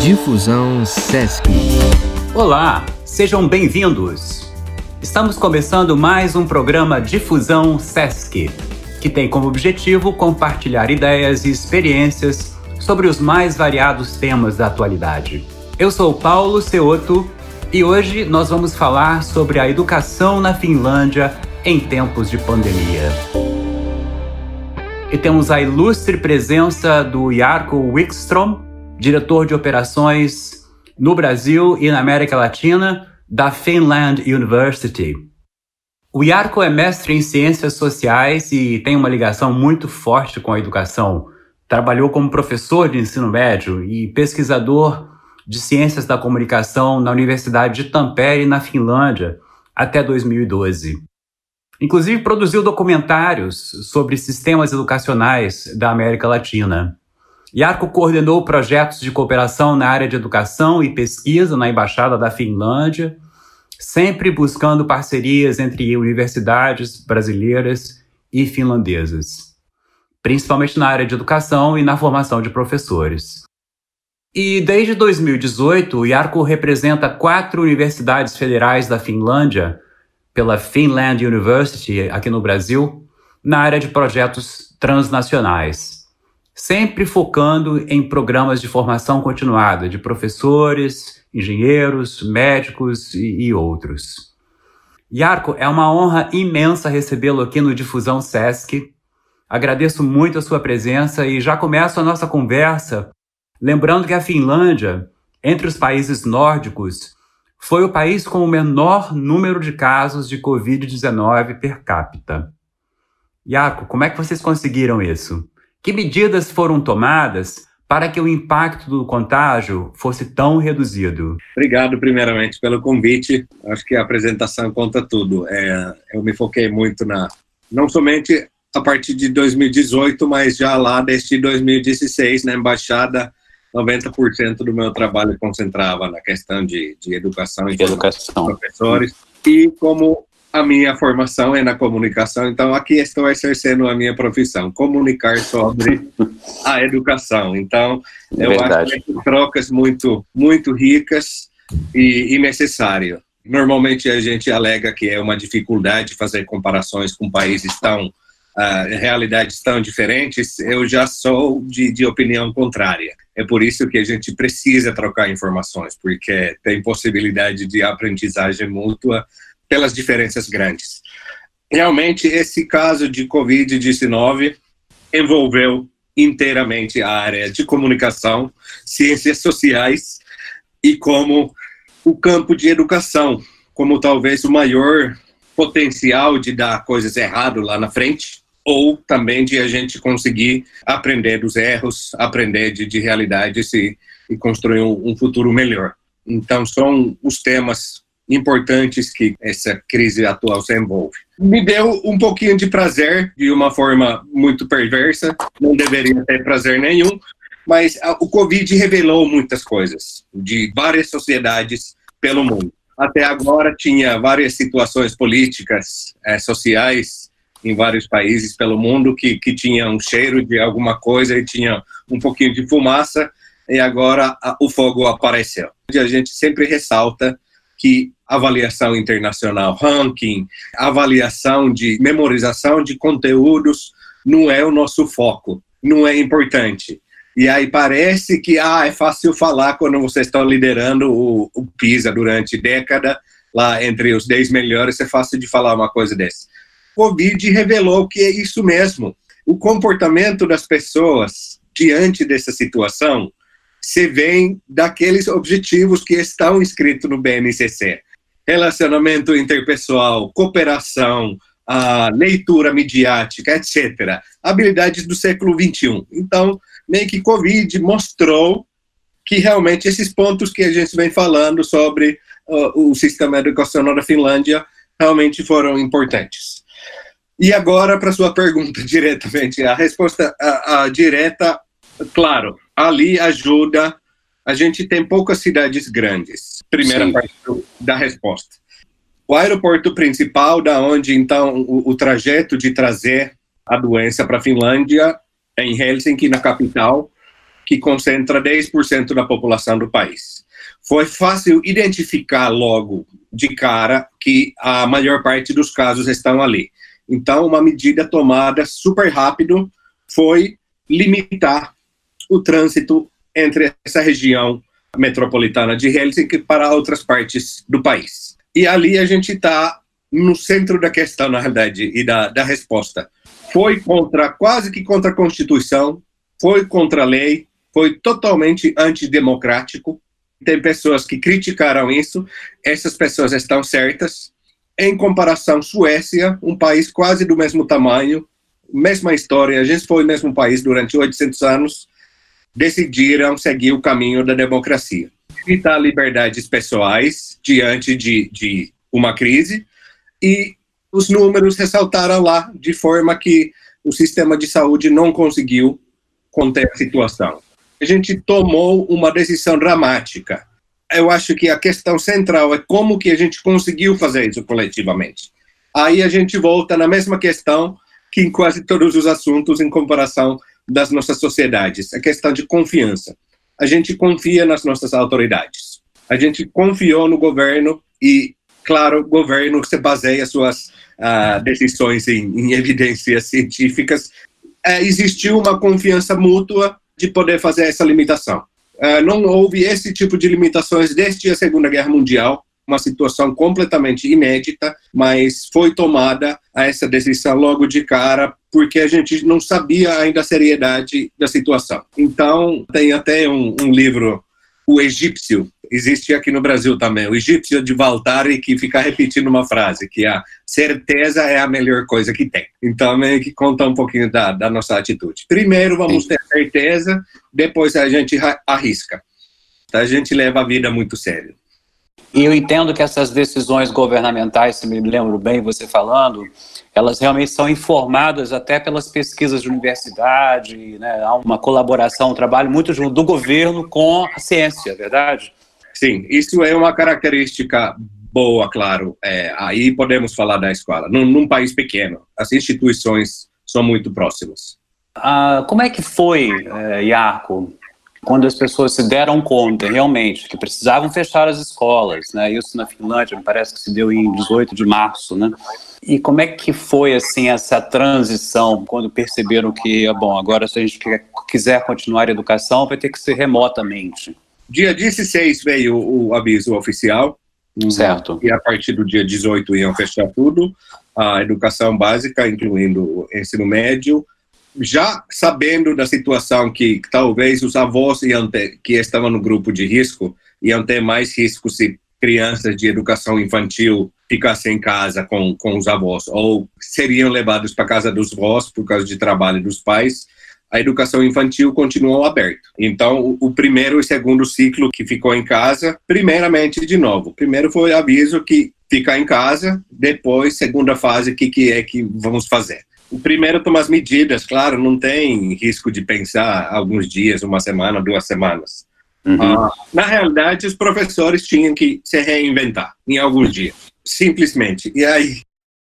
Difusão Sesc. Olá, sejam bem-vindos! Estamos começando mais um programa Difusão Sesc, que tem como objetivo compartilhar ideias e experiências sobre os mais variados temas da atualidade. Eu sou Paulo Ceotto e hoje nós vamos falar sobre a educação na Finlândia em tempos de pandemia. E temos a ilustre presença do Jarkko Wikström, diretor de operações no Brasil e na América Latina da Finland University. O Jarkko é mestre em Ciências Sociais e tem uma ligação muito forte com a educação. Trabalhou como professor de ensino médio e pesquisador de Ciências da Comunicação na Universidade de Tampere, na Finlândia, até 2012. Inclusive, produziu documentários sobre sistemas educacionais da América Latina. Jarkko coordenou projetos de cooperação na área de educação e pesquisa na Embaixada da Finlândia, sempre buscando parcerias entre universidades brasileiras e finlandesas, principalmente na área de educação e na formação de professores. E desde 2018, o Jarkko representa 4 universidades federais da Finlândia, pela Finland University, aqui no Brasil, na área de projetos transnacionais, sempre focando em programas de formação continuada de professores, engenheiros, médicos e outros. Jarkko, é uma honra imensa recebê-lo aqui no Difusão Sesc. Agradeço muito a sua presença e já começo a nossa conversa lembrando que a Finlândia, entre os países nórdicos, foi o país com o menor número de casos de Covid-19 per capita. Jarkko, como é que vocês conseguiram isso? Que medidas foram tomadas para que o impacto do contágio fosse tão reduzido? Obrigado, primeiramente, pelo convite. Acho que a apresentação conta tudo. Eu me foquei muito não somente a partir de 2018, mas já lá desde 2016, na Embaixada, 90% do meu trabalho concentrava na questão de educação e professores. E como a minha formação é na comunicação, então aqui estou exercendo a minha profissão, comunicar sobre a educação. Então, eu acho que trocas muito, muito ricas e necessárias. Normalmente a gente alega que é uma dificuldade fazer comparações com países realidades tão diferentes. Eu já sou de opinião contrária. É por isso que a gente precisa trocar informações, porque tem possibilidade de aprendizagem mútua pelas diferenças grandes. Realmente, esse caso de Covid-19 envolveu inteiramente a área de comunicação, ciências sociais e como o campo de educação, como talvez o maior potencial de dar coisas erradas lá na frente, ou também de a gente conseguir aprender dos erros, aprender de realidades e construir um futuro melhor. Então, são os temas importantes que essa crise atual se envolve. Me deu um pouquinho de prazer, de uma forma muito perversa, não deveria ter prazer nenhum, mas o Covid revelou muitas coisas de várias sociedades pelo mundo. Até agora tinha várias situações políticas, sociais, em vários países pelo mundo que tinha um cheiro de alguma coisa e tinha um pouquinho de fumaça, e agora o fogo apareceu. A gente sempre ressalta que avaliação internacional, ranking, avaliação de memorização de conteúdos não é o nosso foco, não é importante. E aí parece que é fácil falar quando vocês estão liderando o PISA durante década, lá entre os 10 melhores, é fácil de falar uma coisa dessa. Covid revelou que é isso mesmo. O comportamento das pessoas diante dessa situação se vem daqueles objetivos que estão escritos no BNCC. Relacionamento interpessoal, cooperação, leitura midiática, etc. Habilidades do século XXI. Então, meio que Covid mostrou que realmente esses pontos que a gente vem falando sobre o sistema educacional da Finlândia realmente foram importantes. E agora, para sua pergunta diretamente, a resposta direta, claro, ali ajuda. A gente tem poucas cidades grandes. Primeira parte da resposta. O aeroporto principal, da onde, então, o trajeto de trazer a doença para a Finlândia, é em Helsinki, na capital, que concentra 10% da população do país. Foi fácil identificar logo de cara que a maior parte dos casos estão ali. Então, uma medida tomada super rápido foi limitar o trânsito entre essa região metropolitana de Helsinki para outras partes do país. E ali a gente está no centro da questão, na realidade, e da resposta. Foi quase que contra a Constituição, foi contra a lei, foi totalmente antidemocrático. Tem pessoas que criticaram isso, essas pessoas estão certas. Em comparação, Suécia, um país quase do mesmo tamanho, mesma história, a gente foi o mesmo país durante 800 anos, decidiram seguir o caminho da democracia. Evitar liberdades pessoais diante de uma crise, e os números ressaltaram lá, de forma que o sistema de saúde não conseguiu conter a situação. A gente tomou uma decisão dramática. Eu acho que a questão central é como que a gente conseguiu fazer isso coletivamente. Aí a gente volta na mesma questão que em quase todos os assuntos em comparação das nossas sociedades, a questão de confiança. A gente confia nas nossas autoridades. A gente confiou no governo e, claro, o governo se baseia suas decisões em evidências científicas. Existiu uma confiança mútua de poder fazer essa limitação. Não houve esse tipo de limitações desde a Segunda Guerra Mundial, uma situação completamente inédita, mas foi tomada essa decisão logo de cara, porque a gente não sabia ainda a seriedade da situação. Então, tem até um livro, O Egípcio, existe aqui no Brasil também, O Egípcio de Valtari, que fica repetindo uma frase, que a certeza é a melhor coisa que tem. Então, meio que conta um pouquinho da nossa atitude. Primeiro, vamos ter certeza, depois a gente arrisca. A gente leva a vida muito sério. E eu entendo que essas decisões governamentais, se me lembro bem você falando, elas realmente são informadas até pelas pesquisas de universidade, né? Há uma colaboração, um trabalho muito junto do governo com a ciência, é verdade? Sim, isso é uma característica boa, claro. Aí podemos falar da escola. Num país pequeno, as instituições são muito próximas. Como é que foi, Jarkko, quando as pessoas se deram conta, realmente, que precisavam fechar as escolas, né? Isso na Finlândia, me parece que se deu em 18 de março, né? E como é que foi, assim, essa transição, quando perceberam que, bom, agora se a gente quiser continuar a educação, vai ter que ser remotamente? Dia 16 veio o aviso oficial. Certo. E a partir do dia 18 iam fechar tudo, a educação básica, incluindo o ensino médio, já sabendo da situação que talvez os avós que estavam no grupo de risco iam ter mais risco se crianças de educação infantil ficassem em casa com os avós, ou seriam levados para a casa dos avós por causa de trabalho dos pais. A educação infantil continuou aberta. Então, o primeiro e segundo ciclo que ficou em casa, primeiramente, de novo, primeiro foi aviso que ficar em casa, depois, segunda fase, o que é que vamos fazer? O primeiro toma as medidas, claro, não tem risco de pensar alguns dias, uma semana, 2 semanas. Uhum. Na realidade, os professores tinham que se reinventar em alguns dias, simplesmente. E aí,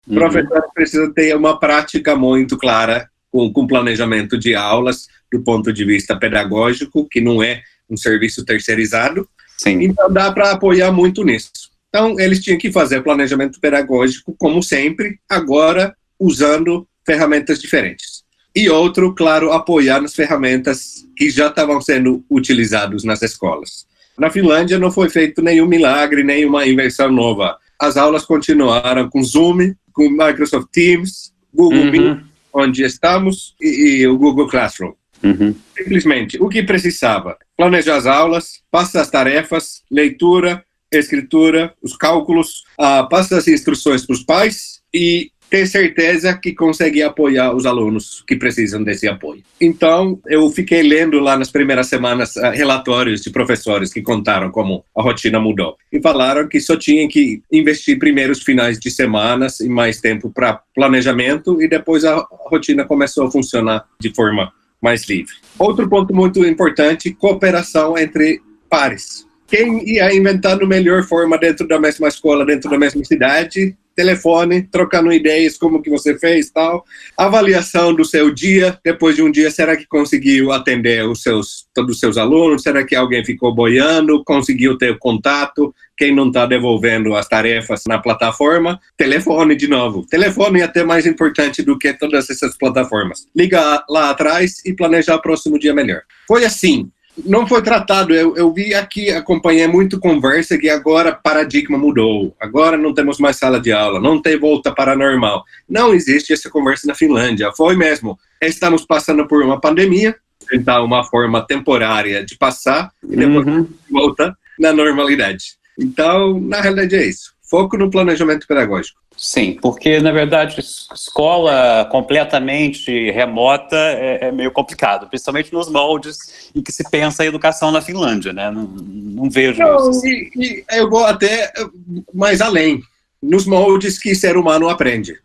o professor precisa ter uma prática muito clara com planejamento de aulas do ponto de vista pedagógico, que não é um serviço terceirizado. Sim. Então, dá para apoiar muito nisso. Então, eles tinham que fazer planejamento pedagógico, como sempre, agora usando ferramentas diferentes. E outro, claro, apoiar nas ferramentas que já estavam sendo utilizadas nas escolas. Na Finlândia não foi feito nenhum milagre, nenhuma invenção nova. As aulas continuaram com Zoom, com Microsoft Teams, Google Meet, onde estamos, e o Google Classroom. Simplesmente, o que precisava? Planejar as aulas, passar as tarefas, leitura, escritura, os cálculos, passar as instruções para os pais e ter certeza que consegue apoiar os alunos que precisam desse apoio. Então, eu fiquei lendo lá nas primeiras semanas relatórios de professores que contaram como a rotina mudou. E falaram que só tinham que investir primeiro os finais de semanas e mais tempo para planejamento, e depois a rotina começou a funcionar de forma mais livre. Outro ponto muito importante, cooperação entre pares. Quem ia inventar a melhor forma dentro da mesma escola, dentro da mesma cidade, telefone, trocando ideias, como que você fez, tal. Avaliação do seu dia, depois de um dia, será que conseguiu atender todos os seus alunos? Será que alguém ficou boiando? Conseguiu ter contato? Quem não está devolvendo as tarefas na plataforma? Telefone de novo. Telefone é até mais importante do que todas essas plataformas. Liga lá atrás e planejar o próximo dia melhor. Foi assim. Não foi tratado, eu vi aqui, acompanhei muito conversa que agora paradigma mudou, agora não temos mais sala de aula, não tem volta para normal. Não existe essa conversa na Finlândia, foi mesmo. Estamos passando por uma pandemia, tentar uma forma temporária de passar e depois volta na normalidade. Então, na realidade é isso, foco no planejamento pedagógico. Sim, porque, na verdade, escola completamente remota é meio complicado, principalmente nos moldes em que se pensa a educação na Finlândia, né? Não vejo isso. E eu vou até mais além, nos moldes que ser humano aprende.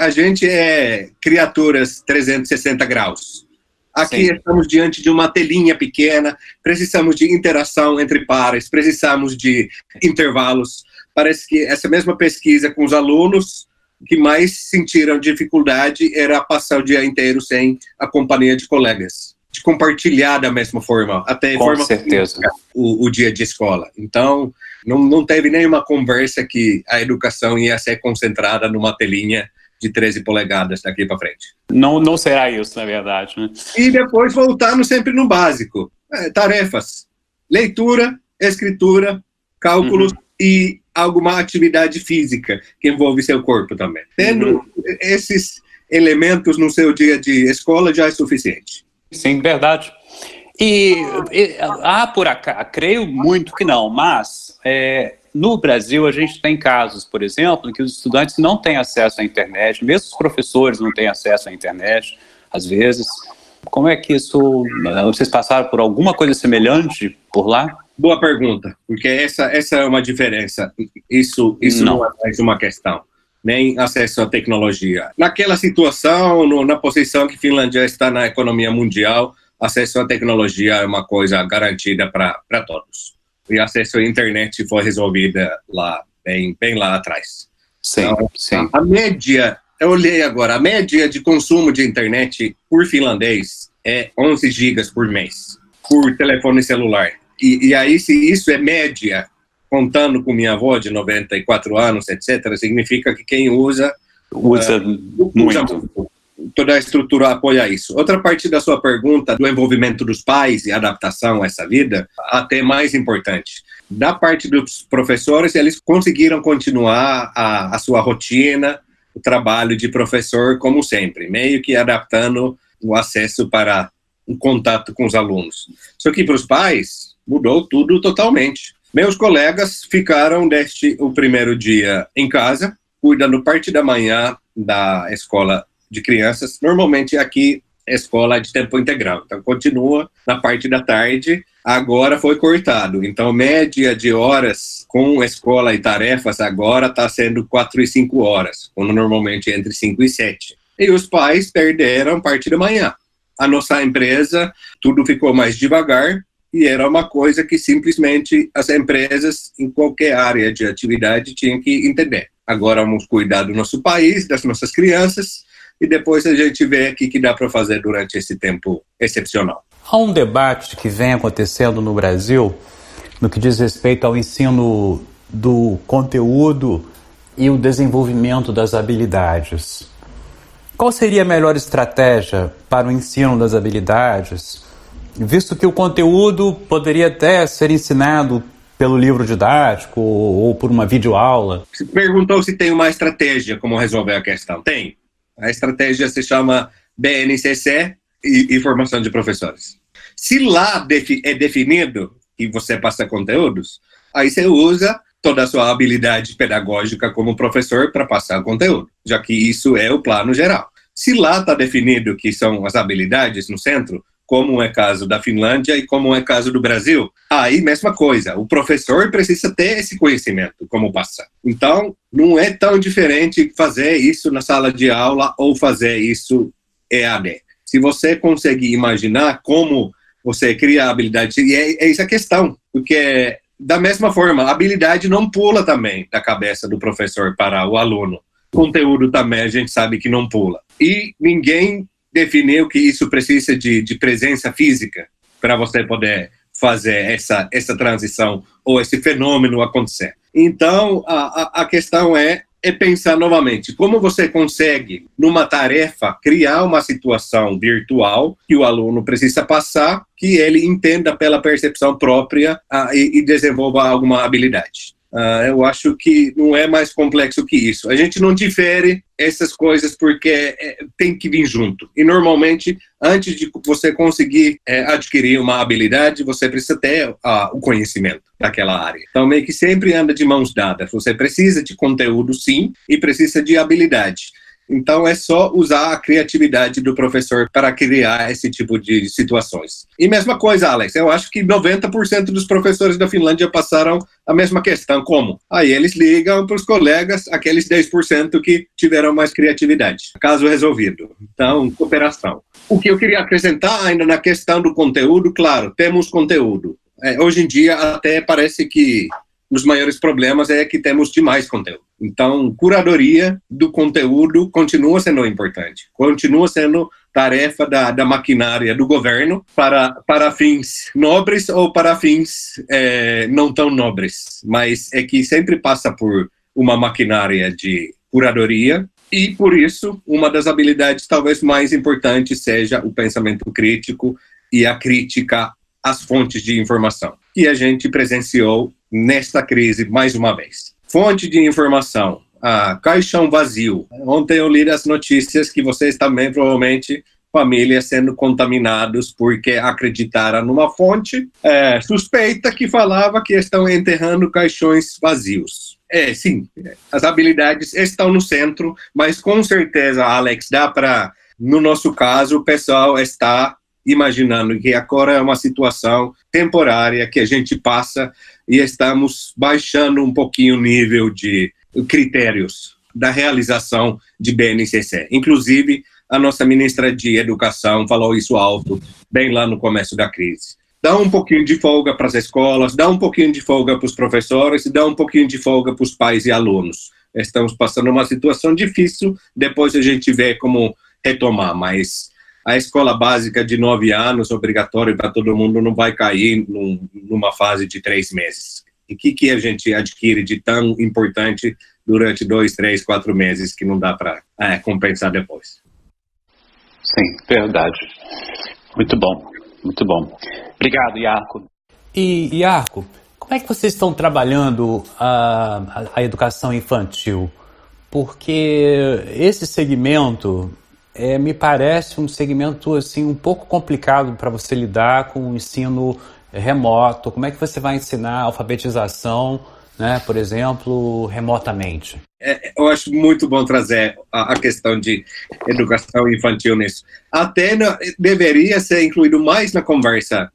A gente é criaturas 360 graus. Aqui Sim. Estamos diante de uma telinha pequena, precisamos de interação entre pares, precisamos de intervalos. Parece que essa mesma pesquisa com os alunos que mais sentiram dificuldade era passar o dia inteiro sem a companhia de colegas, de compartilhar da mesma forma, até com forma certeza o dia de escola. Então, não teve nenhuma conversa que a educação ia ser concentrada numa telinha de 13 polegadas daqui para frente. Não será isso, na verdade, né? E depois voltando sempre no básico. Tarefas, leitura, escritura, cálculos e alguma atividade física que envolve seu corpo também. Tendo esses elementos no seu dia de escola já é suficiente. Sim, verdade. Por acaso, creio muito que não, mas no Brasil a gente tem casos, por exemplo, em que os estudantes não têm acesso à internet, mesmo os professores não têm acesso à internet, às vezes. Como é que isso... Vocês passaram por alguma coisa semelhante por lá? Boa pergunta, porque essa é uma diferença. Isso não é mais uma questão, nem acesso à tecnologia. Naquela situação, na posição que a Finlândia está na economia mundial, acesso à tecnologia é uma coisa garantida para todos. E acesso à internet foi resolvida lá, bem lá atrás. Sim, então, sim. A média, eu olhei agora, a média de consumo de internet por finlandês é 11 gigas por mês, por telefone celular. E aí, se isso é média, contando com minha avó de 94 anos, etc., significa que quem usa muito. Toda a estrutura apoia isso. Outra parte da sua pergunta, do envolvimento dos pais e adaptação a essa vida, até mais importante. Da parte dos professores, eles conseguiram continuar a sua rotina, o trabalho de professor como sempre, meio que adaptando o acesso para o contato com os alunos. Só que para os pais, mudou tudo totalmente. Meus colegas ficaram desde o primeiro dia em casa, cuidando parte da manhã da escola de crianças. Normalmente aqui é escola de tempo integral, então continua na parte da tarde. Agora foi cortado, então média de horas com escola e tarefas agora está sendo 4 e 5 horas, quando normalmente é entre 5 e 7. E os pais perderam parte da manhã. A nossa empresa, tudo ficou mais devagar, e era uma coisa que simplesmente as empresas, em qualquer área de atividade, tinham que entender. Agora vamos cuidar do nosso país, das nossas crianças, e depois a gente vê o que dá para fazer durante esse tempo excepcional. Há um debate que vem acontecendo no Brasil no que diz respeito ao ensino do conteúdo e o desenvolvimento das habilidades. Qual seria a melhor estratégia para o ensino das habilidades, visto que o conteúdo poderia até ser ensinado pelo livro didático ou por uma videoaula? Você perguntou se tem uma estratégia como resolver a questão. Tem. A estratégia se chama BNCC e formação de professores. Se lá é definido que você passa conteúdos, aí você usa toda a sua habilidade pedagógica como professor para passar conteúdo, já que isso é o plano geral. Se lá está definido que são as habilidades no centro, como é caso da Finlândia e como é caso do Brasil, aí mesma coisa, o professor precisa ter esse conhecimento, como passar. Então, não é tão diferente fazer isso na sala de aula ou fazer isso EAD. Se você conseguir imaginar como você cria a habilidade, e é essa a questão, porque da mesma forma, a habilidade não pula também da cabeça do professor para o aluno. Conteúdo também a gente sabe que não pula. E ninguém definiu que isso precisa de presença física para você poder fazer essa transição ou esse fenômeno acontecer. Então, a questão é pensar novamente como você consegue, numa tarefa, criar uma situação virtual que o aluno precisa passar, que ele entenda pela percepção própria e desenvolva alguma habilidade. Eu acho que não é mais complexo que isso. A gente não difere essas coisas porque tem que vir junto. E normalmente, antes de você conseguir adquirir uma habilidade, você precisa ter o conhecimento daquela área. Então, meio que sempre anda de mãos dadas. Você precisa de conteúdo, sim, e precisa de habilidade. Então, é só usar a criatividade do professor para criar esse tipo de situações. E mesma coisa, Alex, eu acho que 90% dos professores da Finlândia passaram a mesma questão. Como? Aí eles ligam para os colegas, aqueles 10% que tiveram mais criatividade. Caso resolvido. Então, cooperação. O que eu queria acrescentar ainda na questão do conteúdo, claro, temos conteúdo. Hoje em dia, até parece que os maiores problemas é que temos demais conteúdo. Então, curadoria do conteúdo continua sendo importante. Continua sendo tarefa da maquinária do governo para fins nobres ou para fins não tão nobres. Mas é que sempre passa por uma maquinária de curadoria e, por isso, uma das habilidades talvez mais importantes seja o pensamento crítico e a crítica às fontes de informação, que a gente presenciou nesta crise mais uma vez. Fonte de informação, caixão vazio. Ontem eu li as notícias que vocês também, provavelmente, famílias sendo contaminados porque acreditaram numa fonte suspeita que falava que estão enterrando caixões vazios. Sim, as habilidades estão no centro, mas com certeza, Alex, dá para, no nosso caso, o pessoal está imaginando que agora é uma situação temporária que a gente passa e estamos baixando um pouquinho o nível de critérios da realização de BNCC. Inclusive, a nossa ministra de Educação falou isso alto, bem lá no começo da crise. Dá um pouquinho de folga para as escolas, dá um pouquinho de folga para os professores e dá um pouquinho de folga para os pais e alunos. Estamos passando uma situação difícil, depois a gente vê como retomar, mas a escola básica de 9 anos, obrigatória para todo mundo, não vai cair numa fase de 3 meses. E o que a gente adquire de tão importante durante 2, 3, 4 meses que não dá para compensar depois? Sim, verdade. Muito bom, muito bom. Obrigado, Iarco. E Iarco, como é que vocês estão trabalhando a educação infantil? Porque esse segmento me parece um segmento assim, um pouco complicado para você lidar com o ensino remoto. Como é que você vai ensinar alfabetização, né, por exemplo, remotamente? Eu acho muito bom trazer a questão de educação infantil nisso. Até deveria ser incluído mais na conversa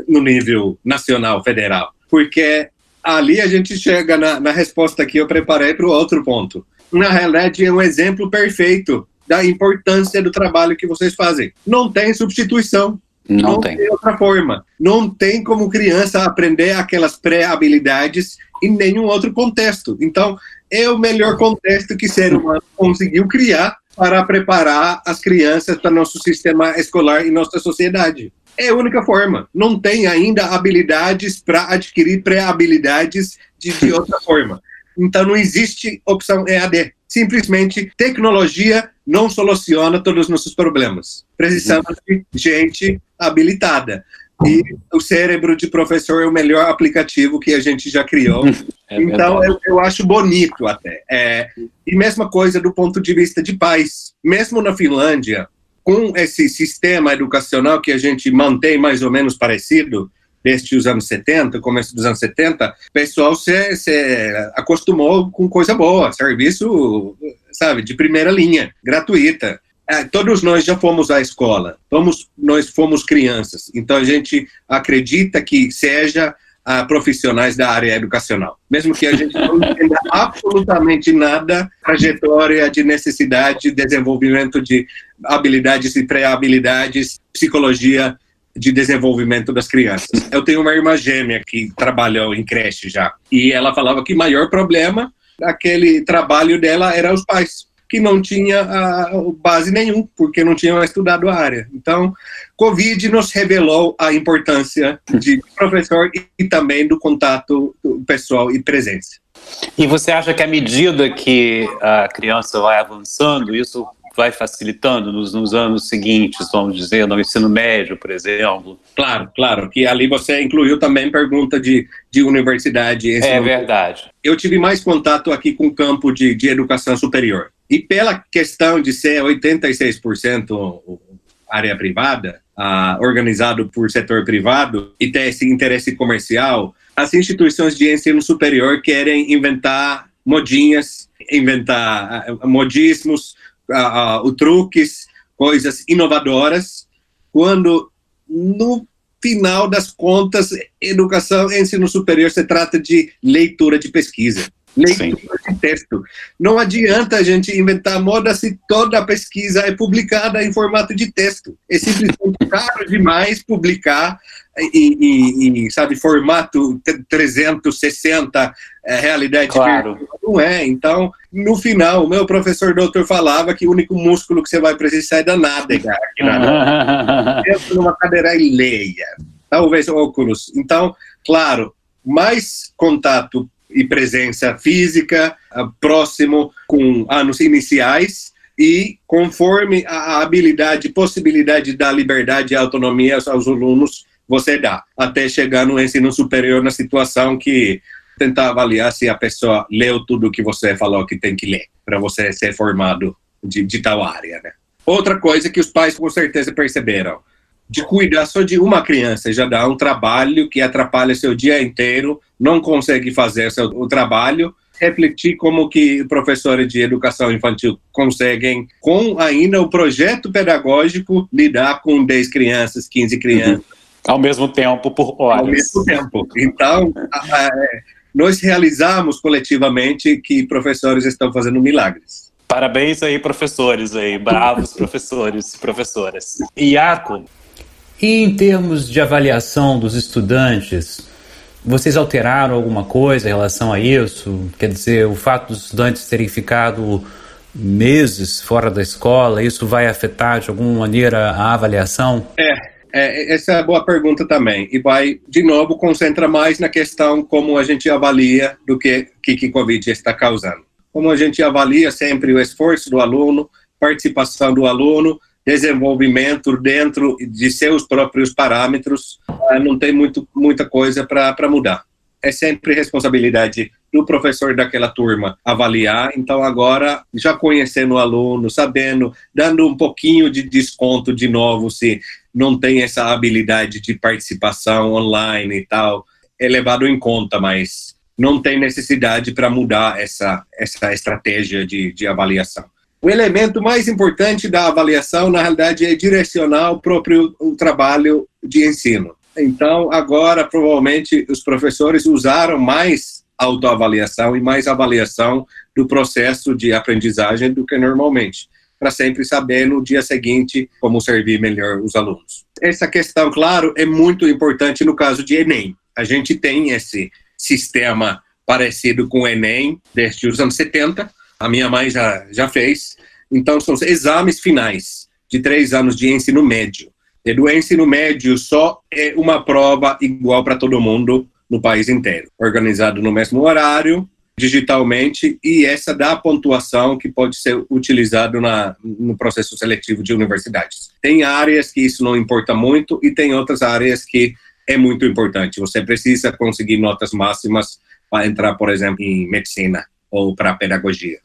no nível nacional, federal, porque ali a gente chega na resposta que eu preparei para o outro ponto. Na realidade, é um exemplo perfeito da importância do trabalho que vocês fazem. Não tem substituição. Não tem outra forma. Não tem como criança aprender aquelas pré-habilidades em nenhum outro contexto. Então, é o melhor contexto que o ser humano conseguiu criar para preparar as crianças para nosso sistema escolar e nossa sociedade. É a única forma. Não tem ainda habilidades para adquirir pré-habilidades de outra forma. Então, não existe opção EAD. Simplesmente, tecnologia não soluciona todos os nossos problemas. Precisamos de gente habilitada. E o cérebro de professor é o melhor aplicativo que a gente já criou. Então, eu acho bonito até. E mesma coisa do ponto de vista de pais. Mesmo na Finlândia, com esse sistema educacional que a gente mantém mais ou menos parecido, desde os anos 70, começo dos anos 70, o pessoal se acostumou com coisa boa, serviço, sabe, de primeira linha, gratuita. Todos nós já fomos à escola, nós fomos crianças, então a gente acredita que seja profissionais da área educacional. Mesmo que a gente não entenda absolutamente nada, trajetória de necessidade, desenvolvimento de habilidades e pré-habilidades, psicologia, de desenvolvimento das crianças. Eu tenho uma irmã gêmea que trabalhou em creche já, e ela falava que o maior problema daquele trabalho dela era os pais, que não tinha base nenhum, porque não tinham estudado a área. Então, Covid nos revelou a importância de professor e também do contato pessoal e presença. E você acha que à medida que a criança vai avançando, isso vai facilitando nos anos seguintes, vamos dizer, no ensino médio, por exemplo? Claro, que ali você incluiu também pergunta de universidade. É verdade. Eu tive mais contato aqui com o campo de educação superior. E pela questão de ser 86% área privada, organizado por setor privado, e ter esse interesse comercial, as instituições de ensino superior querem inventar modinhas, inventar modismos, truques, coisas inovadoras, quando no final das contas, educação e ensino superior se trata de leitura de pesquisa, leitura de texto. Não adianta a gente inventar moda se toda a pesquisa é publicada em formato de texto. É simplesmente caro demais publicar em sabe, formato 360, realidade claro. Não é. Então, no final, o meu professor doutor falava que o único músculo que você vai precisar é da nádega. Dentro numa cadeira e leia. Talvez óculos. Então, claro, mais contato e presença física, próximo com anos iniciais, e conforme a habilidade, possibilidade da liberdade e autonomia aos alunos, você dá, até chegar no ensino superior na situação que tentar avaliar se a pessoa leu tudo que você falou que tem que ler, para você ser formado de tal área, né? Outra coisa que os pais com certeza perceberam, de cuidar só de uma criança já dá um trabalho que atrapalha seu dia inteiro, não consegue fazer o trabalho, refletir como que professores de educação infantil conseguem, com ainda o projeto pedagógico, lidar com 10 crianças, 15 crianças. Ao mesmo tempo, por horas. Ao mesmo tempo. Então, nós realizamos coletivamente que professores estão fazendo milagres. Parabéns aí, professores, aí, bravos professores e professoras. Iarco. E em termos de avaliação dos estudantes, vocês alteraram alguma coisa em relação a isso? Quer dizer, o fato dos estudantes terem ficado meses fora da escola, isso vai afetar de alguma maneira a avaliação? Essa é uma boa pergunta também. E vai, de novo, concentra mais na questão como a gente avalia do que Covid está causando. Como a gente avalia sempre o esforço do aluno, participação do aluno, desenvolvimento dentro de seus próprios parâmetros, não tem muita coisa para mudar. É sempre responsabilidade do professor daquela turma avaliar. Então agora, já conhecendo o aluno, sabendo, dando um pouquinho de desconto de novo, se não tem essa habilidade de participação online e tal, é levado em conta, mas não tem necessidade para mudar essa estratégia de avaliação. O elemento mais importante da avaliação, na realidade, é direcionar o próprio trabalho de ensino. Então, agora, provavelmente, os professores usaram mais autoavaliação e mais avaliação do processo de aprendizagem do que normalmente, para sempre saber no dia seguinte como servir melhor os alunos. Essa questão, claro, é muito importante no caso de Enem. A gente tem esse sistema parecido com o Enem desde os anos 70, a minha mãe já fez. Então, são os exames finais de 3 anos de ensino médio. E do ensino médio só é uma prova igual para todo mundo no país inteiro, organizado no mesmo horário, digitalmente, e essa dá a pontuação que pode ser utilizado no processo seletivo de universidades. Tem áreas que isso não importa muito e tem outras áreas que é muito importante. Você precisa conseguir notas máximas para entrar, por exemplo, em medicina ou para pedagogia.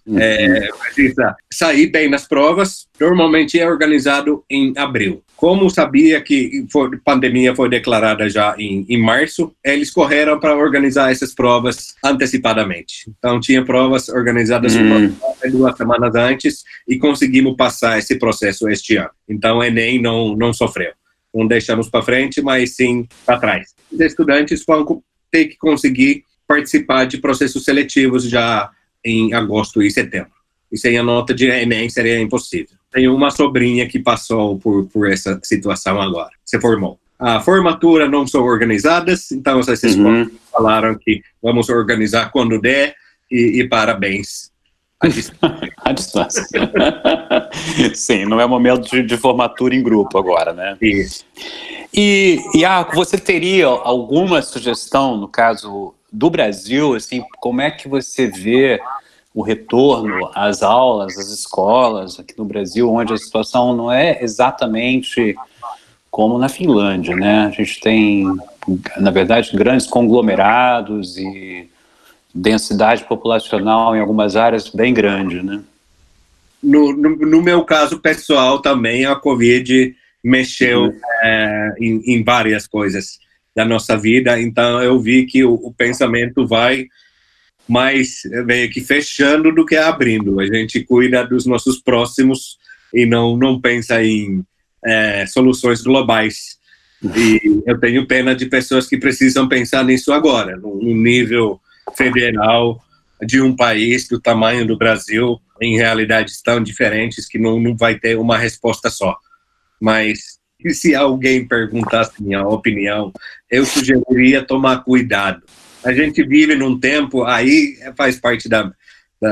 Precisa sair bem nas provas. Normalmente é organizado em abril. Como sabia que a pandemia foi declarada já em março, eles correram para organizar essas provas antecipadamente. Então, tinha provas organizadas 2 semanas antes e conseguimos passar esse processo este ano. Então, o Enem não sofreu. Não deixamos para frente, mas sim para trás. Os estudantes vão ter que conseguir participar de processos seletivos já em agosto e setembro. E sem a nota de Enem seria impossível. Tenho uma sobrinha que passou por essa situação agora, se formou. A formatura não são organizadas, então essas escolas falaram que vamos organizar quando der, e parabéns. À distância. Sim, não é momento de formatura em grupo agora, né? Isso. E Iaco, você teria alguma sugestão, no caso do Brasil, assim, como é que você vê o retorno às aulas, às escolas aqui no Brasil, onde a situação não é exatamente como na Finlândia, né? A gente tem, na verdade, grandes conglomerados e densidade populacional em algumas áreas bem grande, né? No meu caso pessoal também, a Covid mexeu em várias coisas da nossa vida, então eu vi que o pensamento vai mais meio que fechando do que abrindo. A gente cuida dos nossos próximos e não pensa em soluções globais. E eu tenho pena de pessoas que precisam pensar nisso agora, num nível federal de um país do tamanho do Brasil, em realidades tão diferentes que não vai ter uma resposta só. Mas se alguém perguntasse minha opinião, eu sugeriria tomar cuidado. A gente vive num tempo, aí faz parte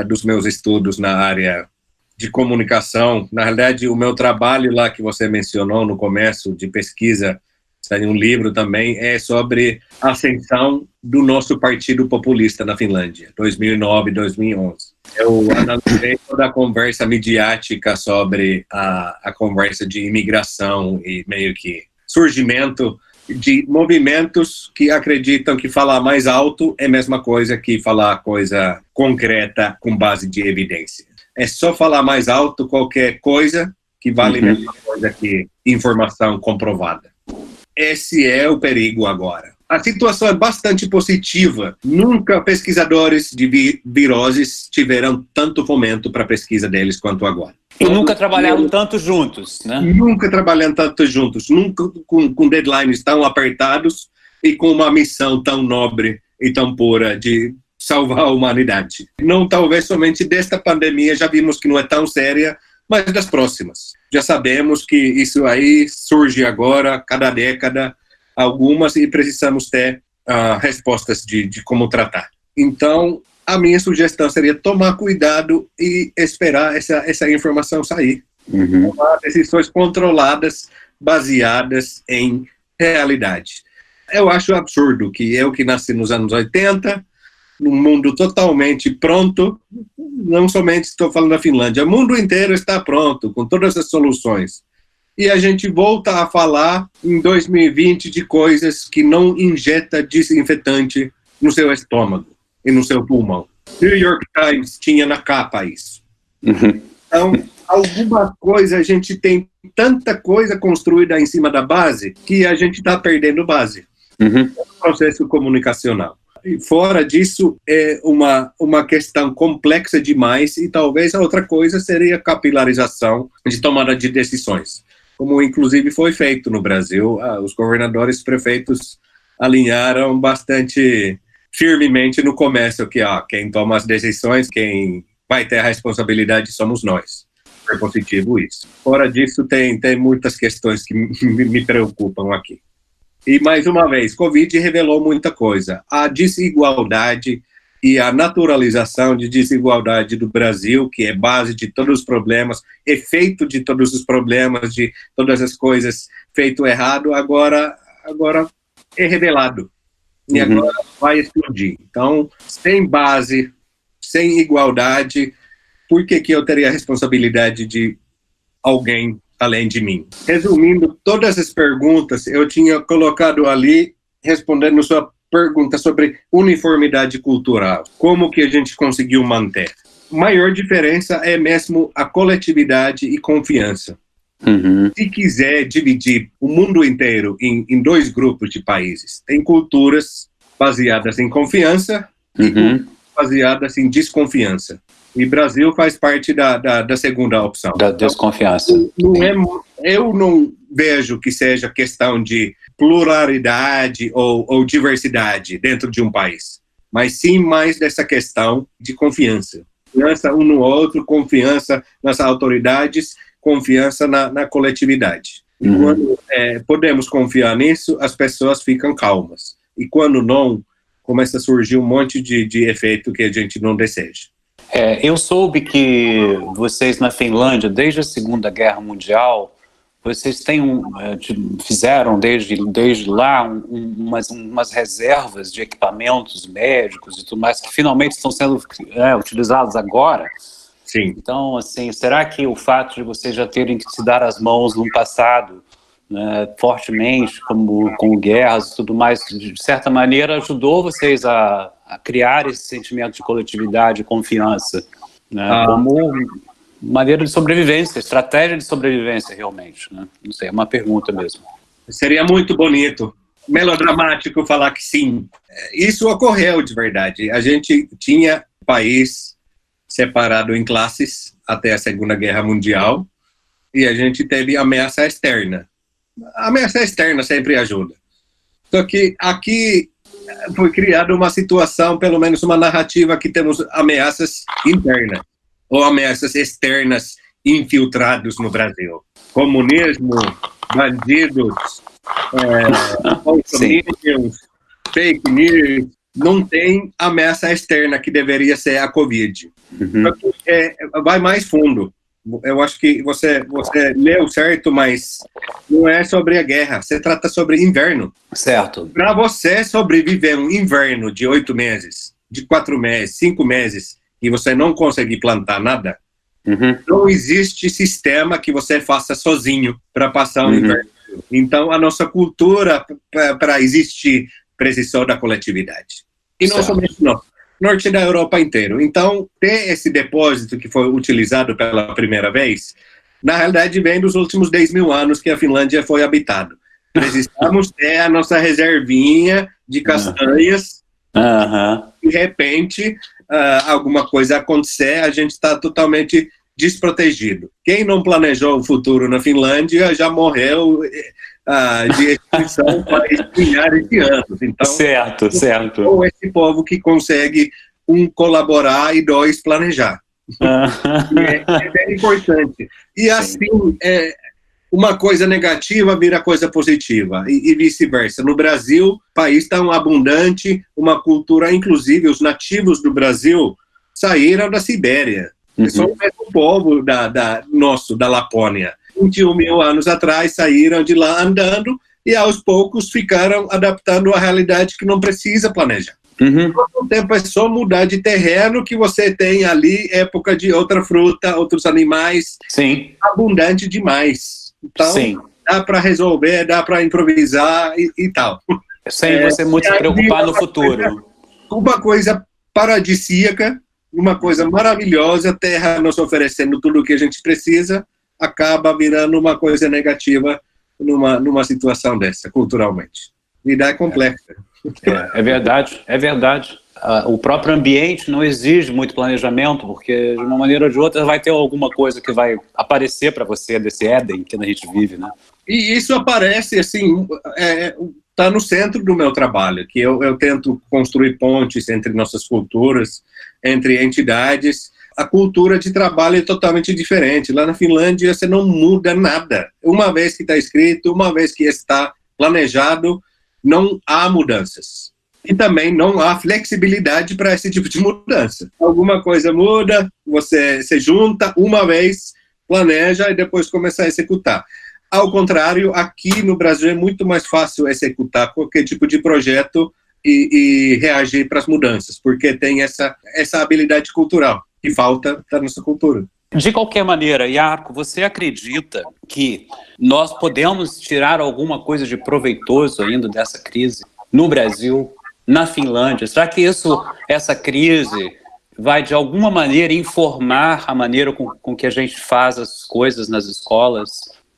dos meus estudos na área de comunicação. Na realidade, o meu trabalho lá que você mencionou no começo, de pesquisa, tem um livro também, é sobre a ascensão do nosso partido populista na Finlândia, 2009, 2011. Eu analisei toda a conversa midiática sobre a conversa de imigração e meio que surgimento de movimentos que acreditam que falar mais alto é a mesma coisa que falar coisa concreta com base de evidência. É só falar mais alto qualquer coisa que vale a mesma coisa que informação comprovada. Esse é o perigo agora. A situação é bastante positiva. Nunca pesquisadores de viroses tiveram tanto fomento para a pesquisa deles quanto agora. E nunca trabalharam tanto juntos, né? Nunca trabalharam tanto juntos, nunca com deadlines tão apertados e com uma missão tão nobre e tão pura de salvar a humanidade. Não talvez somente desta pandemia, já vimos que não é tão séria, mas das próximas. Já sabemos que isso aí surge agora, cada década, algumas, e precisamos ter respostas de como tratar. Então, a minha sugestão seria tomar cuidado e esperar essa informação sair. Tomar decisões controladas, baseadas em realidade. Eu acho absurdo que eu, que nasci nos anos 80, num mundo totalmente pronto, não somente estou falando da Finlândia, o mundo inteiro está pronto, com todas as soluções. E a gente volta a falar em 2020 de coisas que não injeta desinfetante no seu estômago e no seu pulmão. New York Times tinha na capa isso. Então, alguma coisa, a gente tem tanta coisa construída em cima da base que a gente está perdendo base. É um processo comunicacional. E fora disso, é uma questão complexa demais, e talvez a outra coisa seria a capilarização de tomada de decisões, como inclusive foi feito no Brasil. Os governadores e prefeitos alinharam bastante firmemente no começo que quem toma as decisões, quem vai ter a responsabilidade somos nós. É positivo isso. Fora disso, tem muitas questões que me preocupam aqui. E, mais uma vez, Covid revelou muita coisa. A desigualdade e a naturalização de desigualdade do Brasil, que é base de todos os problemas, efeito de todos os problemas, de todas as coisas feito errado, agora é revelado. E agora vai explodir. Então, sem base, sem igualdade, por que eu teria a responsabilidade de alguém além de mim? Resumindo todas as perguntas, eu tinha colocado ali, respondendo sua pergunta sobre uniformidade cultural. Como que a gente conseguiu manter? Maior diferença é mesmo a coletividade e confiança. Se quiser dividir o mundo inteiro em dois grupos de países, tem culturas baseadas em confiança e culturas baseadas em desconfiança. E Brasil faz parte da segunda opção. Da desconfiança. Eu não vejo que seja questão de pluralidade ou diversidade dentro de um país, mas sim mais dessa questão de confiança. Confiança um no outro, confiança nas autoridades, confiança na coletividade. E quando podemos confiar nisso, as pessoas ficam calmas. E quando não, começa a surgir um monte de efeito que a gente não deseja. Eu soube que vocês na Finlândia, desde a Segunda Guerra Mundial, vocês fizeram desde lá umas reservas de equipamentos médicos e tudo mais que finalmente estão sendo utilizados agora. Sim. Então, assim, será que o fato de vocês já terem que se dar as mãos no passado, né, fortemente, com guerras e tudo mais, de certa maneira ajudou vocês a criar esse sentimento de coletividade e confiança, né, como maneira de sobrevivência, estratégia de sobrevivência, realmente, né? Não sei, é uma pergunta mesmo. Seria muito bonito, melodramático falar que sim. Isso ocorreu de verdade. A gente tinha país separado em classes até a Segunda Guerra Mundial e a gente teve ameaça externa. A ameaça externa sempre ajuda. Só que aqui foi criada uma situação, pelo menos uma narrativa, que temos ameaças internas ou ameaças externas infiltrados no Brasil. Comunismo, bandidos, fake news, não tem ameaça externa que deveria ser a Covid. Vai mais fundo. Eu acho que você leu certo, mas não é sobre a guerra, se trata sobre inverno. Certo. Para você sobreviver um inverno de 8 meses, de 4 meses, 5 meses, e você não conseguir plantar nada, não existe sistema que você faça sozinho para passar um inverno. Então, a nossa cultura, para existir, precisou da coletividade. E não somente nós, norte da Europa inteiro. Então, ter esse depósito que foi utilizado pela primeira vez, na realidade, vem dos últimos 10 mil anos que a Finlândia foi habitada. Precisamos ter a nossa reservinha de castanhas. De repente, alguma coisa acontecer, a gente está totalmente desprotegido. Quem não planejou o futuro na Finlândia já morreu de extinção faz milhares de anos. Então, certo. Ou esse povo que consegue, colaborar e dois, planejar. É bem importante. E assim, uma coisa negativa vira coisa positiva, e vice-versa. No Brasil, o país tão abundante, uma cultura, inclusive os nativos do Brasil saíram da Sibéria. São o mesmo povo da Lapônia. 21 mil anos atrás saíram de lá andando e aos poucos ficaram adaptando a realidade que não precisa planejar. Todo tempo é só mudar de terreno que você tem ali época de outra fruta, outros animais. Sim. Abundante demais. Então, dá para resolver, dá para improvisar e tal. Sem você muito se preocupar no futuro. Uma coisa paradisíaca, uma coisa maravilhosa, a Terra nos oferecendo tudo o que a gente precisa, acaba virando uma coisa negativa numa situação dessa, culturalmente. Vida é complexa. É verdade. O próprio ambiente não exige muito planejamento, porque de uma maneira ou de outra vai ter alguma coisa que vai aparecer para você desse Éden que a gente vive, né? E isso aparece, assim, está no centro do meu trabalho, que eu tento construir pontes entre nossas culturas, entre entidades. A cultura de trabalho é totalmente diferente. Lá na Finlândia você não muda nada. Uma vez que está escrito, uma vez que está planejado, não há mudanças. E também não há flexibilidade para esse tipo de mudança. Alguma coisa muda, você se junta uma vez, planeja e depois começa a executar. Ao contrário, aqui no Brasil é muito mais fácil executar qualquer tipo de projeto e reagir para as mudanças, porque tem essa habilidade cultural que falta da nossa cultura. De qualquer maneira, Jarkko, você acredita que nós podemos tirar alguma coisa de proveitoso ainda dessa crise no Brasil, na Finlândia? Será que essa crise vai, de alguma maneira, informar a maneira com que a gente faz as coisas nas escolas?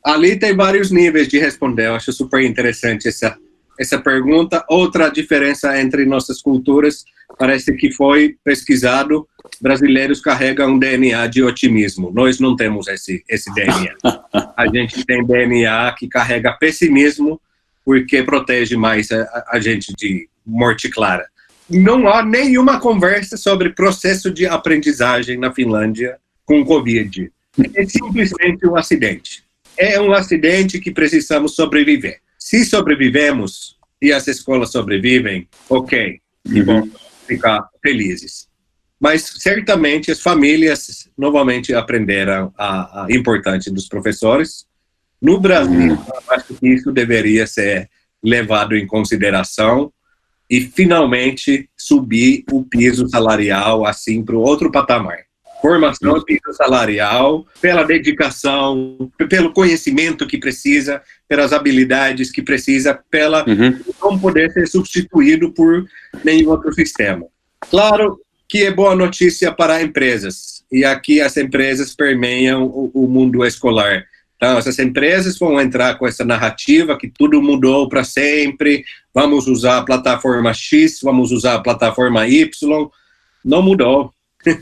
Ali tem vários níveis de responder. Eu acho super interessante essa pergunta. Outra diferença entre nossas culturas, parece que foi pesquisado, brasileiros carregam um DNA de otimismo. Nós não temos esse DNA. A gente tem DNA que carrega pessimismo, porque protege mais a gente de morte clara. Não há nenhuma conversa sobre processo de aprendizagem na Finlândia com Covid. É simplesmente um acidente. É um acidente que precisamos sobreviver. Se sobrevivemos e as escolas sobrevivem, ok, e vamos ficar felizes. Mas certamente as famílias novamente aprenderam a importância dos professores. No Brasil, eu acho que isso deveria ser levado em consideração e finalmente subir o piso salarial assim para o outro patamar. Formação e piso salarial, pela dedicação, pelo conhecimento que precisa, pelas habilidades que precisa, pela não poder ser substituído por nenhum outro sistema. Claro que é boa notícia para empresas, e aqui as empresas permeiam o mundo escolar. Então, essas empresas vão entrar com essa narrativa que tudo mudou para sempre, vamos usar a plataforma X, vamos usar a plataforma Y. Não mudou.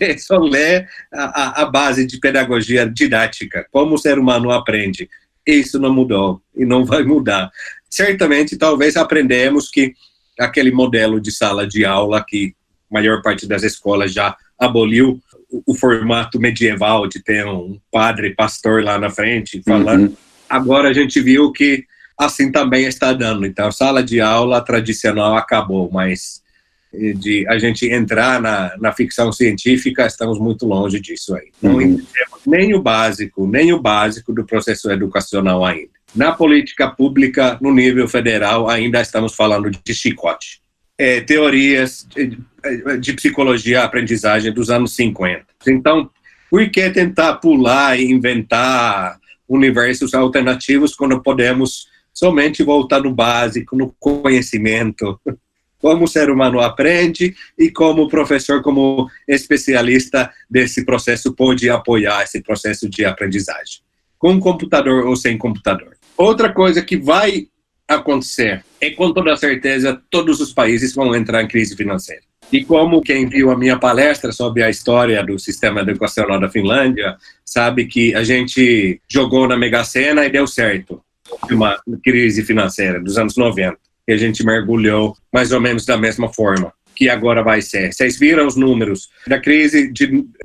É só ler a base de pedagogia didática, como o ser humano aprende. Isso não mudou e não vai mudar. Certamente, talvez aprendemos que aquele modelo de sala de aula que a maior parte das escolas já aboliu, o formato medieval de ter um padre, pastor lá na frente falando. Agora a gente viu que assim também está dando. Então, a sala de aula tradicional acabou, mas de a gente entrar na ficção científica, estamos muito longe disso aí. Não entendemos nem o básico do processo educacional ainda. Na política pública, no nível federal, ainda estamos falando de chicote. Teorias de psicologia, aprendizagem dos anos 50. Então, por que tentar pular e inventar universos alternativos quando podemos somente voltar no básico, no conhecimento? Como o ser humano aprende e como o professor, como especialista desse processo, pode apoiar esse processo de aprendizagem, com computador ou sem computador. Outra coisa que vai acontecer é, com toda certeza, todos os países vão entrar em crise financeira. E como quem viu a minha palestra sobre a história do sistema educacional da Finlândia, sabe que a gente jogou na Mega Sena e deu certo. Uma crise financeira dos anos 90. Que a gente mergulhou mais ou menos da mesma forma que agora vai ser. Vocês viram os números da crise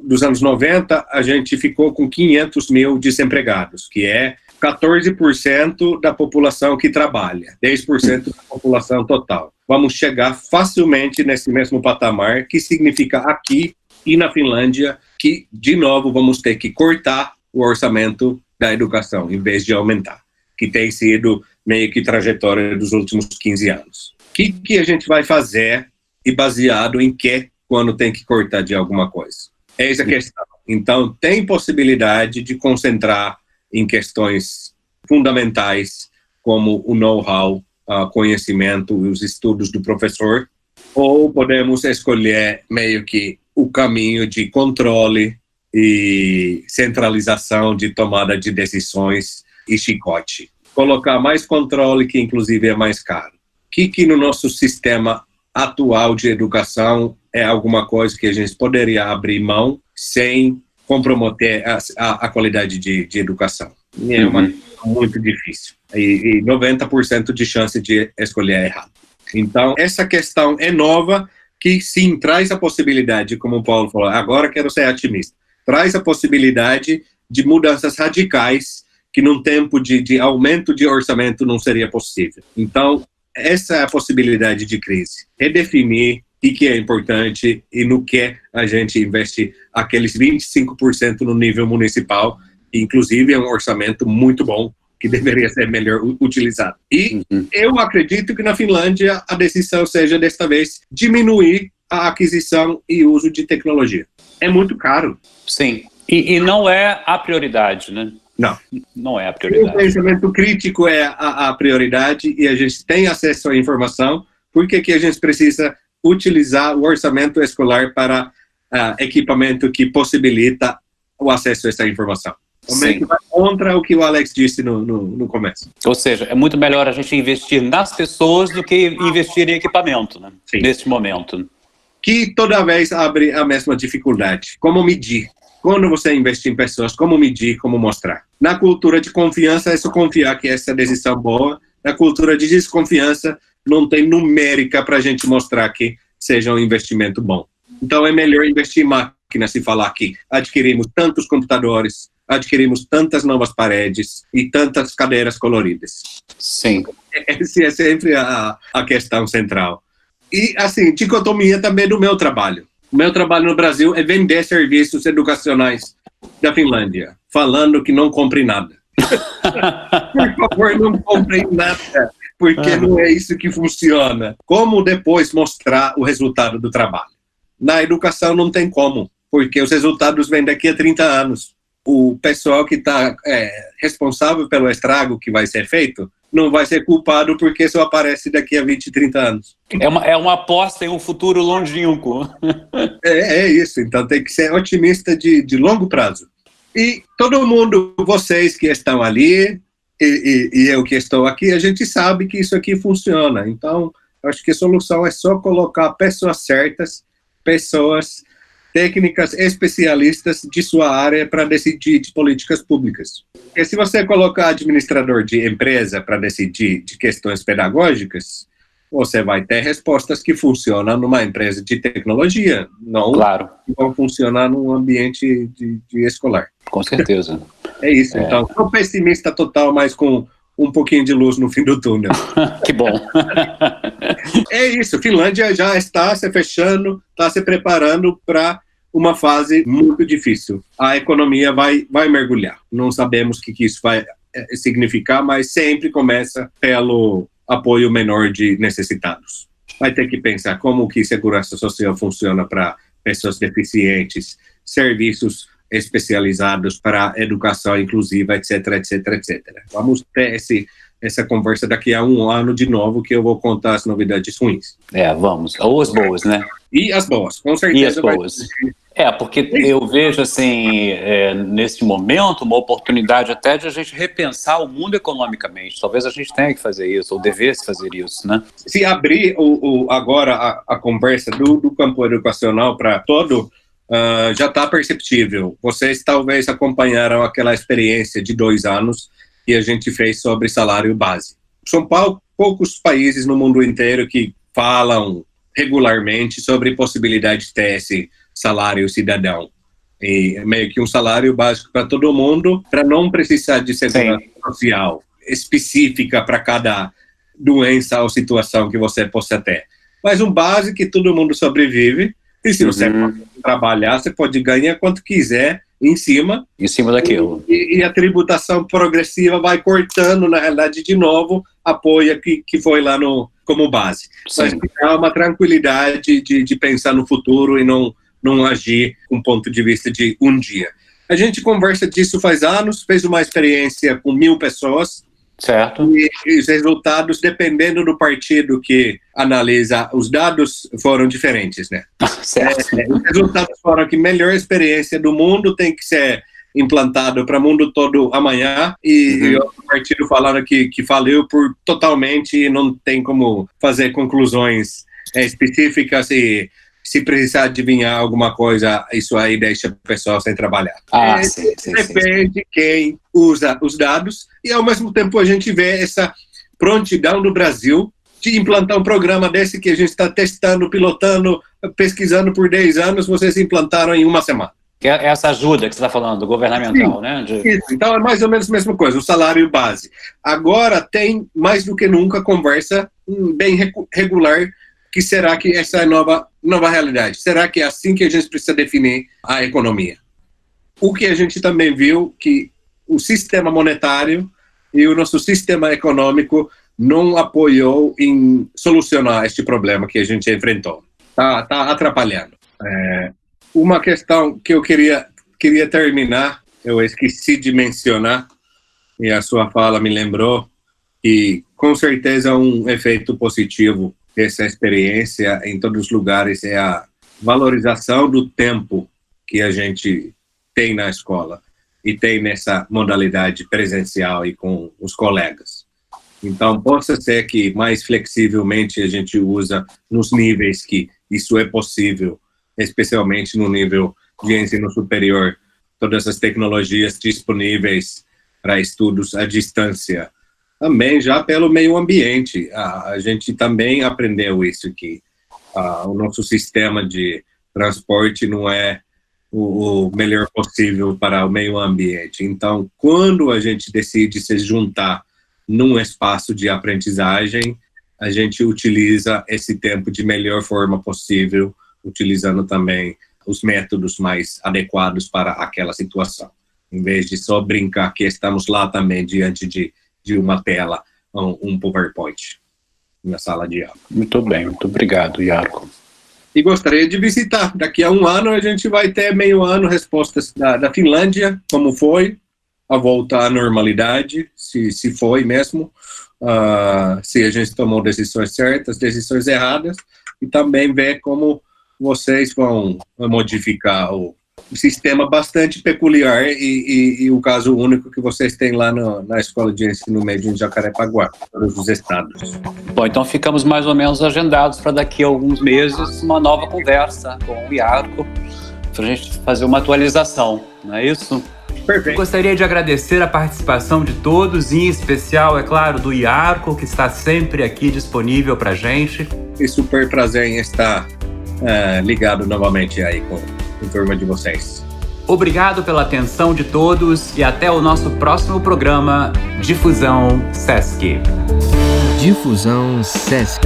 dos anos 90, a gente ficou com 500 mil desempregados, que é 14% da população que trabalha, 10% da população total. Vamos chegar facilmente nesse mesmo patamar, que significa aqui e na Finlândia que, de novo, vamos ter que cortar o orçamento da educação, em vez de aumentar, que tem sido meio que trajetória dos últimos 15 anos. O que a gente vai fazer e baseado em que quando tem que cortar de alguma coisa? Essa é a questão. Então, tem possibilidade de concentrar em questões fundamentais como o know-how, conhecimento e os estudos do professor, ou podemos escolher meio que o caminho de controle e centralização de tomada de decisões e chicote. Colocar mais controle, que inclusive é mais caro. Que no nosso sistema atual de educação é alguma coisa que a gente poderia abrir mão sem comprometer a qualidade de educação. É uma muito difícil. E 90% de chance de escolher errado. Então, essa questão é nova, que sim, traz a possibilidade, como o Paulo falou, agora quero ser otimista, traz a possibilidade de mudanças radicais que num tempo de aumento de orçamento não seria possível. Então, essa é a possibilidade de crise. Redefinir o que é importante e no que a gente investe aqueles 25% no nível municipal, que inclusive é um orçamento muito bom, que deveria ser melhor utilizado. E eu acredito que na Finlândia a decisão seja, desta vez, diminuir a aquisição e uso de tecnologia. É muito caro. Sim, e não é a prioridade, né? Não é a prioridade. O pensamento crítico é a prioridade e a gente tem acesso à informação. Por que a gente precisa utilizar o orçamento escolar para equipamento que possibilita o acesso a essa informação? Vai contra o que o Alex disse no começo. Ou seja, é muito melhor a gente investir nas pessoas do que investir em equipamento, né? Neste momento. Que toda vez abre a mesma dificuldade. Como medir? Quando você investe em pessoas, como medir, como mostrar? Na cultura de confiança, é só confiar que essa é a decisão boa. Na cultura de desconfiança, não tem numérica para a gente mostrar que seja um investimento bom. Então, é melhor investir em máquinas e falar que adquirimos tantos computadores, adquirimos tantas novas paredes e tantas cadeiras coloridas? Sim. Essa é sempre a questão central. E, assim, dicotomia também do meu trabalho. O meu trabalho no Brasil é vender serviços educacionais da Finlândia, falando que não compre nada. Por favor, não comprem nada, porque não é isso que funciona. Como depois mostrar o resultado do trabalho? Na educação não tem como, porque os resultados vêm daqui a 30 anos. O pessoal que está responsável pelo estrago que vai ser feito não vai ser culpado porque só aparece daqui a 20, 30 anos. É uma aposta em um futuro longínquo. É isso, então tem que ser otimista de longo prazo. E todo mundo, vocês que estão ali e eu que estou aqui, a gente sabe que isso aqui funciona. Então, acho que a solução é só colocar pessoas certas, pessoas técnicas especialistas de sua área para decidir de políticas públicas. Porque se você colocar administrador de empresa para decidir de questões pedagógicas, você vai ter respostas que funcionam numa empresa de tecnologia, não Claro. vão funcionar num ambiente de escolar. Com certeza. É isso, então, sou pessimista total, mas com um pouquinho de luz no fim do túnel. Que bom. É isso, Finlândia já está se fechando, está se preparando para uma fase muito difícil. A economia vai mergulhar. Não sabemos o que isso vai significar, mas sempre começa pelo apoio menor de necessitados. Vai ter que pensar como que segurança social funciona para pessoas deficientes, serviços especializados para educação inclusiva, etc, etc, etc. Vamos ter essa conversa daqui a um ano de novo, que eu vou contar as novidades ruins. Vamos. Ou as boas, né? E as boas, com certeza. E as boas. Porque eu vejo, assim, nesse momento, uma oportunidade até de a gente repensar o mundo economicamente. Talvez a gente tenha que fazer isso, ou devesse fazer isso, né? Se abrir agora a conversa do campo educacional para todo, já está perceptível. Vocês talvez acompanharam aquela experiência de 2 anos que a gente fez sobre salário base. São poucos países no mundo inteiro que falam regularmente sobre possibilidade de ter esse salário cidadão. E meio que um salário básico para todo mundo, para não precisar de segurança social específica para cada doença ou situação que você possa ter. Mas um básico que todo mundo sobrevive, e se você pode trabalhar, você pode ganhar quanto quiser em cima daquilo. E a tributação progressiva vai cortando, na realidade, de novo, apoio que foi lá como base. Mas há uma tranquilidade de pensar no futuro e não agir com ponto de vista de um dia. A gente conversa disso faz anos, fez uma experiência com 1.000 pessoas. Certo. E os resultados, dependendo do partido que analisa os dados, foram diferentes, né? Certo. Os resultados foram que a melhor experiência do mundo tem que ser implantado para o mundo todo amanhã, e outro partido falaram que faliu totalmente e não tem como fazer conclusões específicas, e se precisar adivinhar alguma coisa, isso aí deixa o pessoal sem trabalhar. Depende de quem usa os dados, e ao mesmo tempo a gente vê essa prontidão do Brasil de implantar um programa desse que a gente está testando, pilotando, pesquisando por 10 anos, vocês implantaram em 1 semana. Essa ajuda que você está falando, governamental, né? Isso. Então é mais ou menos a mesma coisa, o salário base. Agora tem, mais do que nunca, conversa bem regular, que será que essa é a nova realidade? Será que é assim que a gente precisa definir a economia? O que a gente também viu, que o sistema monetário e o nosso sistema econômico não apoiou em solucionar este problema que a gente enfrentou. Tá atrapalhando. Uma questão que eu queria terminar, eu esqueci de mencionar, e a sua fala me lembrou, e com certeza um efeito positivo dessa experiência em todos os lugares é a valorização do tempo que a gente tem na escola e tem nessa modalidade presencial e com os colegas. Então, possa ser que mais flexivelmente a gente usa nos níveis que isso é possível, especialmente no nível de ensino superior, todas as tecnologias disponíveis para estudos à distância. Também já pelo meio ambiente, a gente também aprendeu isso aqui. O nosso sistema de transporte não é o melhor possível para o meio ambiente. Então, quando a gente decide se juntar num espaço de aprendizagem, a gente utiliza esse tempo de melhor forma possível, utilizando também os métodos mais adequados para aquela situação. Em vez de só brincar que estamos lá também diante de uma tela, um PowerPoint na sala de aula. Muito bem, muito obrigado, Jarkko. E gostaria de visitar. Daqui a um ano a gente vai ter meio ano respostas da Finlândia, como foi a volta à normalidade, se foi mesmo, se a gente tomou decisões certas, decisões erradas, e também ver como vocês vão modificar o sistema bastante peculiar e o caso único que vocês têm lá na Escola de Ensino Médio em Jacarepaguá, todos os estados. Bom, então ficamos mais ou menos agendados para daqui a alguns meses uma nova conversa com o Jarkko, para a gente fazer uma atualização, não é isso? Perfeito. Gostaria de agradecer a participação de todos, em especial, é claro, do Jarkko, que está sempre aqui disponível para a gente. E super prazer em estar ligado novamente aí com a turma de vocês. Obrigado pela atenção de todos e até o nosso próximo programa Difusão SESC. Difusão SESC.